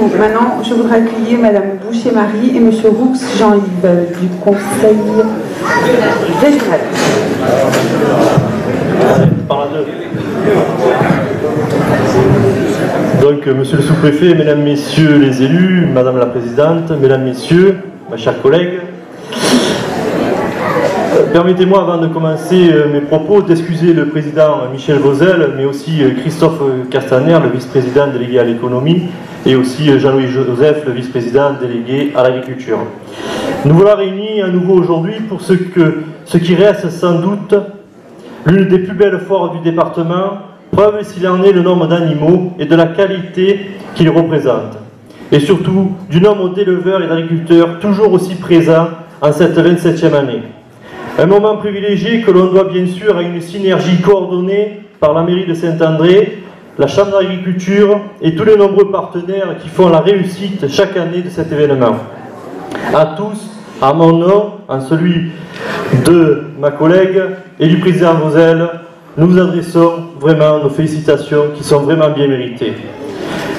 Donc maintenant, je voudrais accueillir Madame Boucher-Marie et Monsieur Roux Jean-Yves du Conseil régional. Donc, Monsieur le sous-préfet, Mesdames, Messieurs les élus, Madame la Présidente, Mesdames, Messieurs, mes chers collègues, permettez-moi, avant de commencer mes propos, d'excuser le président Michel Vauzel, mais aussi Christophe Castaner, le vice-président délégué à l'économie, et aussi Jean-Louis Joseph, le vice-président délégué à l'agriculture. Nous voilà réunis à nouveau aujourd'hui pour ce qui reste sans doute l'une des plus belles foires du département, preuve s'il en est le nombre d'animaux et de la qualité qu'ils représentent, et surtout du nombre d'éleveurs et d'agriculteurs toujours aussi présents en cette 27e année. Un moment privilégié que l'on doit bien sûr à une synergie coordonnée par la mairie de Saint-André, la Chambre d'agriculture et tous les nombreux partenaires qui font la réussite chaque année de cet événement. À tous, à mon nom, en celui de ma collègue et du président Vauzel, nous vous adressons vraiment nos félicitations qui sont vraiment bien méritées.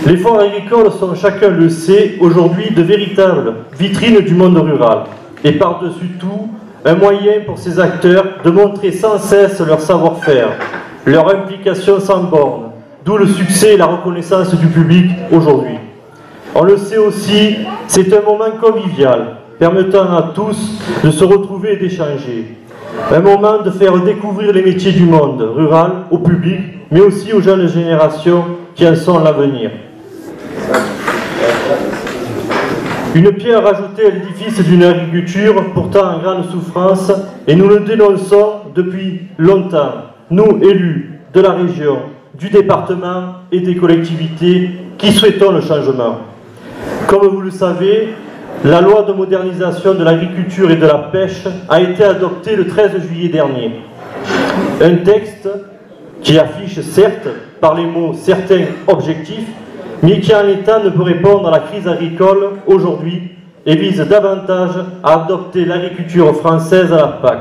Les foires agricoles sont, chacun le sait, aujourd'hui de véritables vitrines du monde rural. Et par-dessus tout, un moyen pour ces acteurs de montrer sans cesse leur savoir-faire, leur implication sans borne, d'où le succès et la reconnaissance du public aujourd'hui. On le sait aussi, c'est un moment convivial, permettant à tous de se retrouver et d'échanger. Un moment de faire découvrir les métiers du monde rural au public, mais aussi aux jeunes générations qui en sont l'avenir. Une pierre ajoutée à l'édifice d'une agriculture pourtant en grande souffrance, et nous le dénonçons depuis longtemps, nous élus de la région, du département et des collectivités qui souhaitons le changement. Comme vous le savez, la loi de modernisation de l'agriculture et de la pêche a été adoptée le 13 juillet dernier. Un texte qui affiche certes, par les mots, certains objectifs, mais qui en l'état ne peut répondre à la crise agricole aujourd'hui et vise davantage à adopter l'agriculture française à la PAC.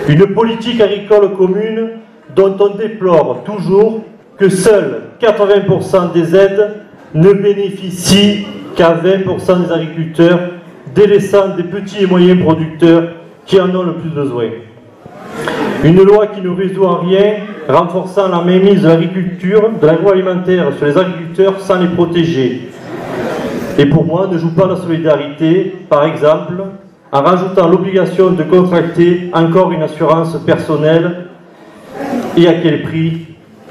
Une politique agricole commune dont on déplore toujours que seuls 80% des aides ne bénéficient qu'à 20% des agriculteurs, délaissant des petits et moyens producteurs qui en ont le plus besoin. Une loi qui ne résout en rien, renforçant la mainmise de l'agriculture, de l'agroalimentaire sur les agriculteurs sans les protéger. Et pour moi, ne joue pas la solidarité, par exemple, en rajoutant l'obligation de contracter encore une assurance personnelle, et à quel prix,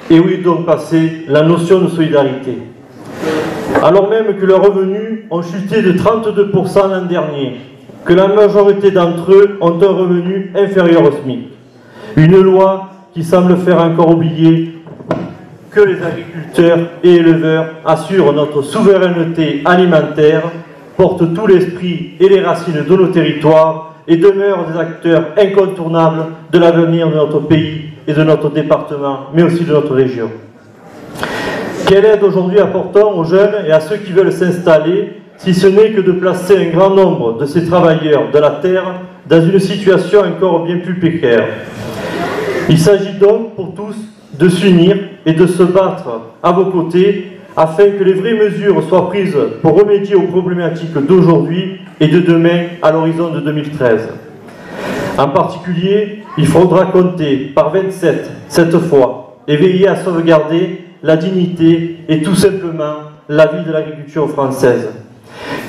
et où est donc passée la notion de solidarité. Alors même que leurs revenus ont chuté de 32% l'an dernier, que la majorité d'entre eux ont un revenu inférieur au SMIC. Une loi qui semble faire encore oublier que les agriculteurs et éleveurs assurent notre souveraineté alimentaire, portent tout l'esprit et les racines de nos territoires et demeurent des acteurs incontournables de l'avenir de notre pays et de notre département, mais aussi de notre région. Quelle aide aujourd'hui apportons aux jeunes et à ceux qui veulent s'installer, si ce n'est que de placer un grand nombre de ces travailleurs de la terre dans une situation encore bien plus précaire. Il s'agit donc pour tous de s'unir et de se battre à vos côtés afin que les vraies mesures soient prises pour remédier aux problématiques d'aujourd'hui et de demain à l'horizon de 2013. En particulier, il faudra compter par 27 cette fois et veiller à sauvegarder la dignité et tout simplement la vie de l'agriculture française.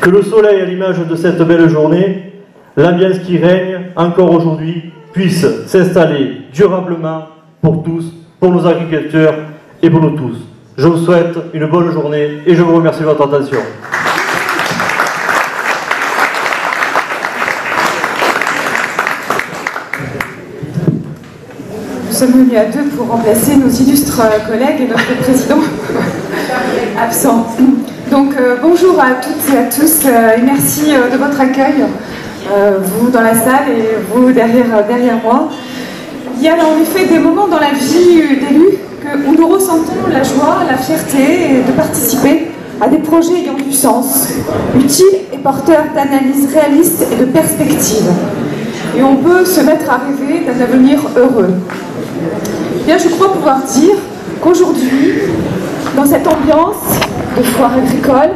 Que le soleil, à l'image de cette belle journée, l'ambiance qui règne encore aujourd'hui, puisse s'installer durablement pour tous, pour nos agriculteurs et pour nous tous. Je vous souhaite une bonne journée et je vous remercie de votre attention. Nous sommes venus à deux pour remplacer nos illustres collègues et notre président absent. Donc bonjour à toutes et à tous et merci de votre accueil, vous dans la salle et vous derrière moi. Il y a en effet des moments dans la vie d'élus où nous ressentons la joie, la fierté de participer à des projets ayant du sens, utiles et porteurs d'analyses réalistes et de perspectives. Et on peut se mettre à rêver d'un avenir heureux. Eh bien, je crois pouvoir dire qu'aujourd'hui, dans cette ambiance de foire agricole,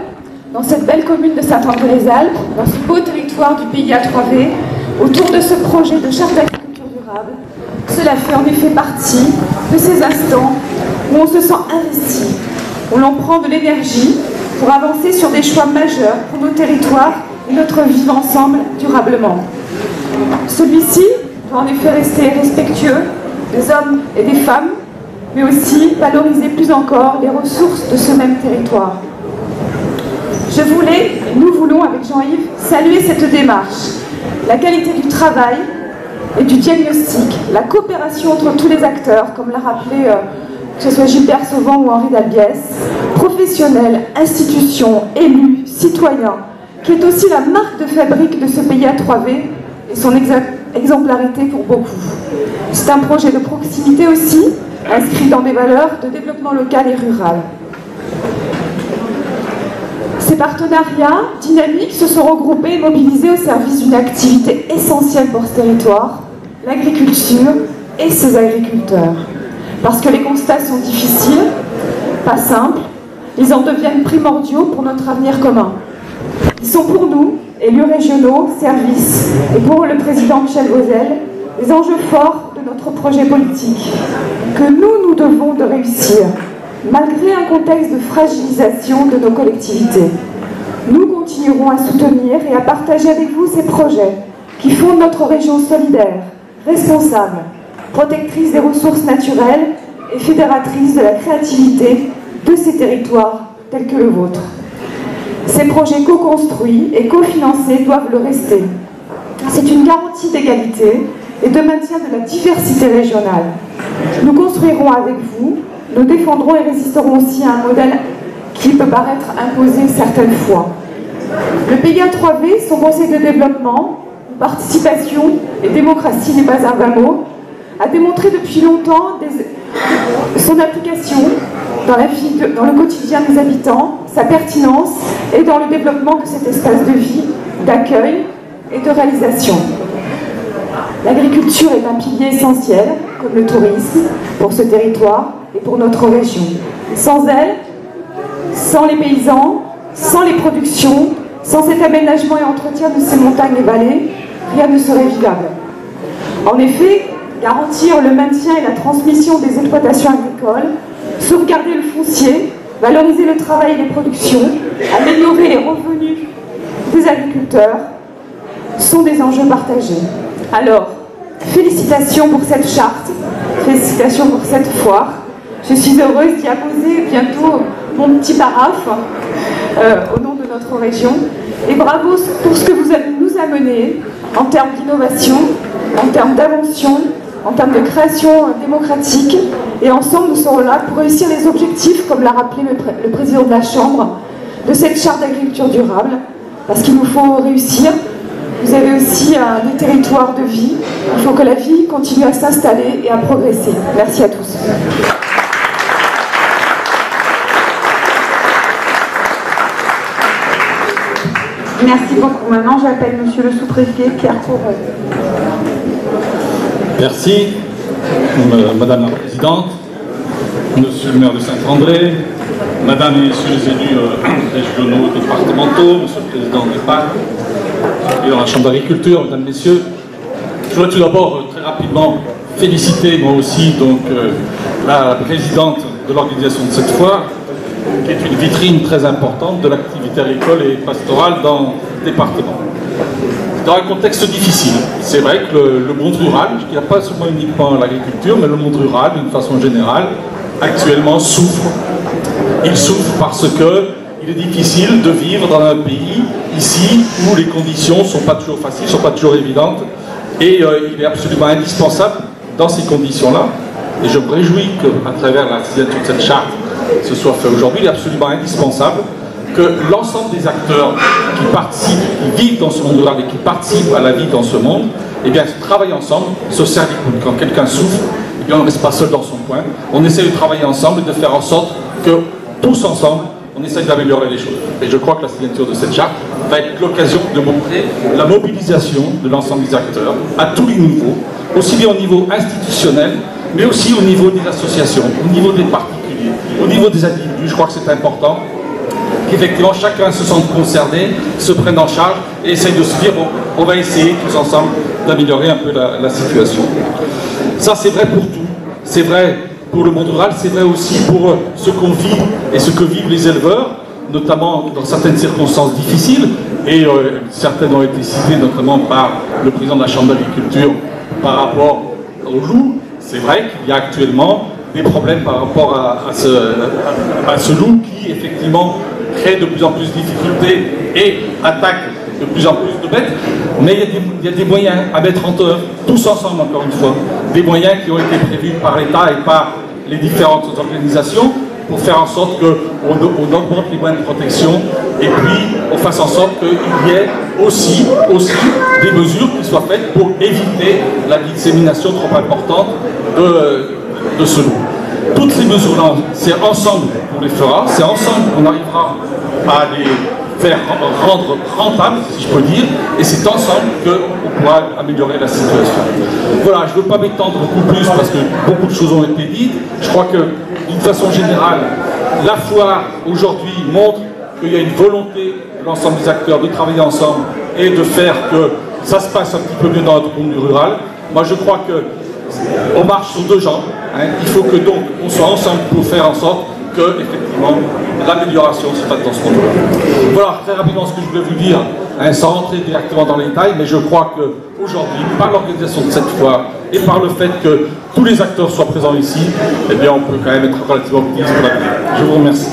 dans cette belle commune de Saint-André-les-Alpes, dans ce beau territoire du pays A3V, autour de ce projet de charte d'agriculture durable. Cela fait en effet partie de ces instants où on se sent investi, où l'on prend de l'énergie pour avancer sur des choix majeurs pour nos territoires et notre vivre ensemble durablement. Celui-ci doit en effet rester respectueux des hommes et des femmes, mais aussi valoriser plus encore les ressources de ce même territoire. Je voulais, et nous voulons avec Jean-Yves, saluer cette démarche, la qualité du travail et du diagnostic, la coopération entre tous les acteurs, comme l'a rappelé que ce soit Gilbert Sauvant ou Henri Dalbiès, professionnels, institutions, élus, citoyens, qui est aussi la marque de fabrique de ce pays A3V et son exemplarité pour beaucoup. C'est un projet de proximité aussi, inscrit dans des valeurs de développement local et rural. Ces partenariats dynamiques se sont regroupés et mobilisés au service d'une activité essentielle pour ce territoire, l'agriculture et ses agriculteurs. Parce que les constats sont difficiles, pas simples, ils en deviennent primordiaux pour notre avenir commun. Ils sont pour nous, élus régionaux, services, et pour le président Michel Vauzel, les enjeux forts de notre projet politique, que nous devons de réussir, malgré un contexte de fragilisation de nos collectivités. Nous continuerons à soutenir et à partager avec vous ces projets qui font de notre région solidaire, responsable, protectrice des ressources naturelles et fédératrice de la créativité de ces territoires tels que le vôtre. Ces projets co-construits et cofinancés doivent le rester. C'est une garantie d'égalité et de maintien de la diversité régionale. Nous construirons avec vous, nous défendrons et résisterons aussi à un modèle qui peut paraître imposé certaines fois. Le pays A3V, son conseil de développement, participation et démocratie n'est pas un vain mot, a démontré depuis longtemps son application dans le quotidien des habitants, sa pertinence et dans le développement de cet espace de vie, d'accueil et de réalisation. L'agriculture est un pilier essentiel, comme le tourisme, pour ce territoire et pour notre région. Sans elle, sans les paysans, sans les productions, sans cet aménagement et entretien de ces montagnes et vallées, rien ne serait vivable. En effet, garantir le maintien et la transmission des exploitations agricoles, sauvegarder le foncier, valoriser le travail et les productions, améliorer les revenus des agriculteurs, sont des enjeux partagés. Alors, félicitations pour cette charte, félicitations pour cette foire. Je suis heureuse d'y apposer bientôt mon petit paraphe au nom de notre région. Et bravo pour ce que vous nous amenez en termes d'innovation, en termes d'invention, en termes de création démocratique. Et ensemble, nous serons là pour réussir les objectifs, comme l'a rappelé le président de la Chambre, de cette charte d'agriculture durable. Parce qu'il nous faut réussir. Vous avez aussi des territoires de vie. Il faut que la vie continue à s'installer et à progresser. Merci à tous. Merci beaucoup. Maintenant, j'appelle Monsieur le sous-préfet Pierre Correux. Merci, Madame la Présidente, Monsieur le maire de Saint-André, Madame et Messieurs les élus régionaux et départementaux, Monsieur le Président de l'EPAC, et dans la Chambre d'agriculture, Mesdames, Messieurs. Je voudrais tout d'abord très rapidement féliciter moi aussi donc, la présidente de l'organisation de cette foire, qui est une vitrine très importante de l'activité agricole et pastorale dans le département. Dans un contexte difficile, c'est vrai que le monde rural, qui n'a pas seulement uniquement l'agriculture, mais le monde rural d'une façon générale, actuellement souffre. Il souffre parce qu'il est difficile de vivre dans un pays, ici, où les conditions ne sont pas toujours faciles, ne sont pas toujours évidentes, et il est absolument indispensable, dans ces conditions-là, et je me réjouis qu'à travers la signature de cette charte, ce soit fait aujourd'hui, il est absolument indispensable que l'ensemble des acteurs qui participent, qui vivent dans ce monde rural et qui participent à la vie dans ce monde, eh bien, travaillent ensemble, se servent du coude. Quand quelqu'un souffre, eh bien, on ne reste pas seul dans son coin. On essaie de travailler ensemble et de faire en sorte que, tous ensemble, on essaie d'améliorer les choses. Et je crois que la signature de cette charte va être l'occasion de montrer la mobilisation de l'ensemble des acteurs, à tous les niveaux, aussi bien au niveau institutionnel, mais aussi au niveau des associations, au niveau des particuliers, au niveau des individus. Je crois que c'est important qu'effectivement chacun se sente concerné, se prenne en charge et essaye de se dire bon, on va essayer tous ensemble d'améliorer un peu la situation. Ça c'est vrai pour tout, c'est vrai pour le monde rural, c'est vrai aussi pour ce qu'on vit et ce que vivent les éleveurs, notamment dans certaines circonstances difficiles, et certaines ont été citées notamment par le président de la Chambre d'agriculture par rapport au loup. C'est vrai qu'il y a actuellement des problèmes par rapport à ce loup qui effectivement crée de plus en plus de difficultés et attaque de plus en plus de bêtes, mais il y a des moyens à mettre en œuvre, tous ensemble encore une fois, des moyens qui ont été prévus par l'État et par les différentes organisations pour faire en sorte qu'on augmente les moyens de protection et puis on fasse en sorte qu'il y ait aussi des mesures qui soient faites pour éviter la dissémination trop importante de ce loup. Toutes ces mesures-là, c'est ensemble qu'on les fera, c'est ensemble qu'on arrivera à les faire rendre rentables, si je peux dire, et c'est ensemble qu'on pourra améliorer la situation. Voilà, je ne veux pas m'étendre beaucoup plus parce que beaucoup de choses ont été dites. Je crois que, d'une façon générale, la foire aujourd'hui montre qu'il y a une volonté de l'ensemble des acteurs de travailler ensemble et de faire que ça se passe un petit peu mieux dans notre monde rural. Moi, je crois qu'on marche sur deux jambes. Hein. Il faut que donc on soit ensemble pour faire en sorte que, effectivement, l'amélioration se fasse dans ce monde-là. Voilà, très rapidement ce que je voulais vous dire, hein, sans rentrer directement dans les détails, mais je crois qu'aujourd'hui, par l'organisation de cette foire et par le fait que tous les acteurs soient présents ici, eh bien, on peut quand même être relativement optimiste pour l'avenir. Je vous remercie.